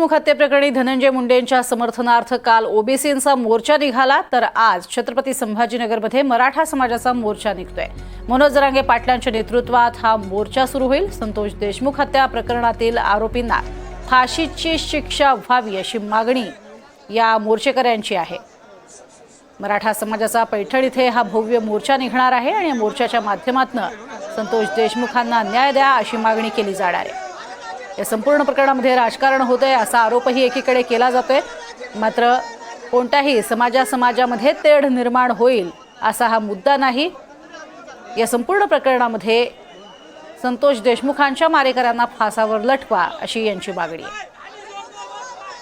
देशमुख हत्येप्रकरणी धनंजय मुंडेंच्या समर्थनार्थ काल ओबीसींचा मोर्चा निघाला, तर आज छत्रपती संभाजीनगरमध्ये मराठा समाजाचा मोर्चा निघतोय। मनोज जरांगे पाटलांच्या नेतृत्वात हा मोर्चा सुरू होईल। संतोष देशमुख हत्या प्रकरणातील आरोपींना फाशीची शिक्षा व्हावी अशी मागणी या मोर्चेकऱ्यांची आहे। मराठा समाजाचा पैठण इथे हा भव्य मोर्चा निघणार आहे आणि या मोर्चाच्या माध्यमातून संतोष देशमुखांना न्याय द्या अशी मागणी केली जाणार आहे। या संपूर्ण प्रकरणामध्ये राजकारण होतंय असा आरोपही एकीकडे केला जातोय, मात्र कोणत्याही समाजामध्ये तेढ निर्माण होईल असा हा मुद्दा नाही। या संपूर्ण प्रकरणामध्ये संतोष देशमुखांच्या मारेकऱ्यांना फासावर लटवा अशी यांची मागणी आहे।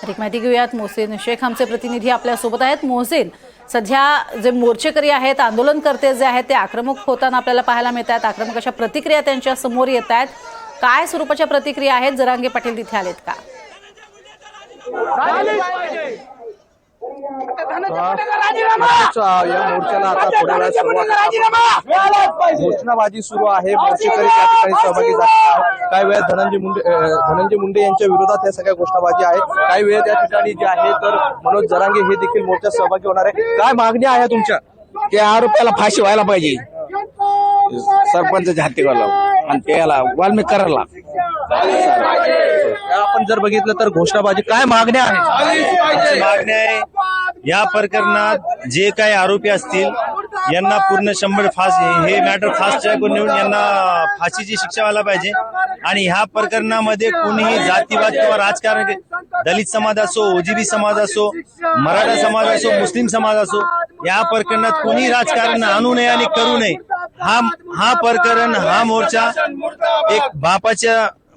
अधिक माहिती घेऊयात, मोहसिन शेख आमचे प्रतिनिधी आपल्या सोबत आहेत। मोहसिन, सध्या जे मोर्चेकरी आहेत, आंदोलनकर्ते जे आहेत ते आक्रमक होताना आपल्याला पाहायला मिळतात। आक्रमक अशा प्रतिक्रिया त्यांच्या समोर येत आहेत। काय स्वरूपाच्या प्रतिक्रिया आहेत? जरांगे पाटील तिथे आलेत का? या मोर्चाला आता थोड्या वेळात सुरुवात, घोषणाबाजी सुरू आहे। मोर्चेकरी त्या ठिकाणी सहभागी झाले आहेत। काही वेळा धनंजय मुंडे यांच्या विरोधात या सगळ्या घोषणाबाजी आहे। काही वेळा त्या ठिकाणी जे आहे तर मनोज जरांगे हे देखील मोर्चात सहभागी होणार आहे। काय मागणी आहे तुमच्या? त्या आरोपाला फाशी व्हायला पाहिजे, सरपंचाच्या हत्येला आणि त्याला वाल्मिक करायला। आपण जर बघितलं तर घोषणाबाजी काय मागण्या आहेत? मागण्या आहे, या प्रकरणात जे काही आरोपी असतील यांना पूर्ण 100 हे मॅटर फास्ट ट्रॅक नेऊन यांना फाशीची शिक्षा व्हायला पाहिजे। आणि ह्या प्रकरणामध्ये कोणीही जातीवाद किंवा राजकारण, दलित समाज असो, ओजीबी समाज असो, मराठा समाज असो, मुस्लिम समाज असो, या प्रकरणात कोणी राजकारण आणू नये आणि करू नये। हा प्रकरण, हा मोर्चा एक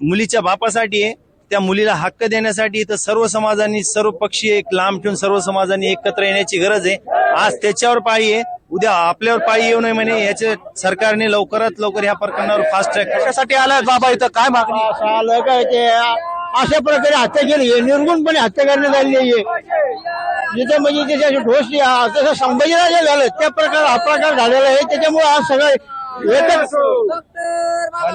मुलीच्या बापासाठी आहे। त्या मुलीला हक्क देण्यासाठी तर सर्व समाजांनी, सर्व पक्षीय एक लांब ठेवून सर्व समाजांनी एकत्र येण्याची गरज आहे। आज त्याच्यावर पाळी आहे, उद्या आपल्यावर पाळी येऊ नये म्हणे याचे सरकारने लवकरात लवकर या प्रकरणावर फास्ट ट्रॅक कशासाठी आलाय बाबा इथं? काय मागणी? आलं काय ते अशा प्रकारे हत्या केली, निर्गुणपणे हत्या करण्यात आली आहे। जिथे म्हणजे त्याच्या ढोस तसं संभाजीराजे झालं त्या प्रकार हा प्रकार झालेला आहे। त्याच्यामुळे आज सगळं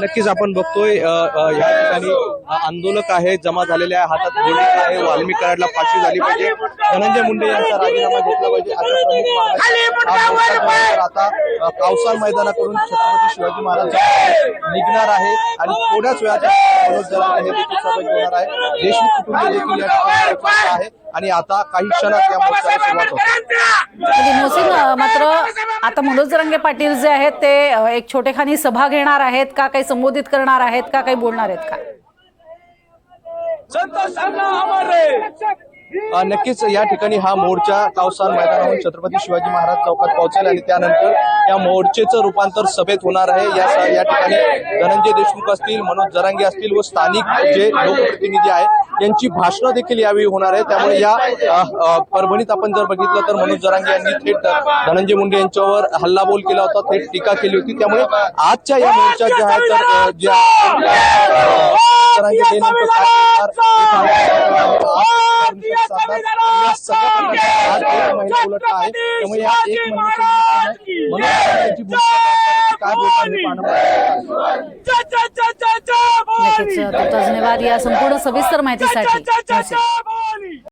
नक्कीच आपण बघतोय या ठिकाणी आंदोलक आहे, जमा झालेले आहे, हातात होर्डिंग आहे, वाल्मिक कराडला फाशी झाली पाहिजे, धनंजय मुंडे यांचा राजीनामा घेतला पाहिजे अशा प्रमुख मागण्या आता कावसाल मैदानाकडून छत्रपती शिवाजी महाराज निघणार आहे आणि थोड्याच वेळात मनोज जरांगे हे देखील सहभागी होणार आहे। देशमुख कुटुंब देखील या ठिकाणी आहे आणि आता काही क्षणात या मोर्चाला सुरुवात होते। मोहसिन, मात्र आता मनोज जरांगे पाटील जे आहेत ते एक छोटेखानी सभा घेणार आहेत का? काही संबोधित करणार आहेत का? काही बोलणार आहेत का? नक्कीच या ठिकाणी हा मोर्चा कावसाल मैदानावरून छत्रपती शिवाजी महाराज चौकात पोहोचेल आणि त्यानंतर या मोर्चेचं रूपांतर सभेत होणार आहे। या ठिकाणी धनंजय देशमुख असतील, मनोज जरांगे असतील व स्थानिक जे लोकप्रतिनिधी आहेत यांची भाषणं देखील यावेळी होणार आहे। त्यामुळे या परभणीत आपण जर बघितलं तर मनोज जरांगे यांनी थेट धनंजय मुंडे यांच्यावर हल्लाबोल केला होता, थेट टीका केली होती। त्यामुळे आजच्या या मोर्चात ज्या आहेत तर ज्या जरांगे आज एक महिना उलट आहे, त्यामुळे या एक महिन्याची काय धन्यवाद या संपूर्ण सविस्तर माहितीसाठी।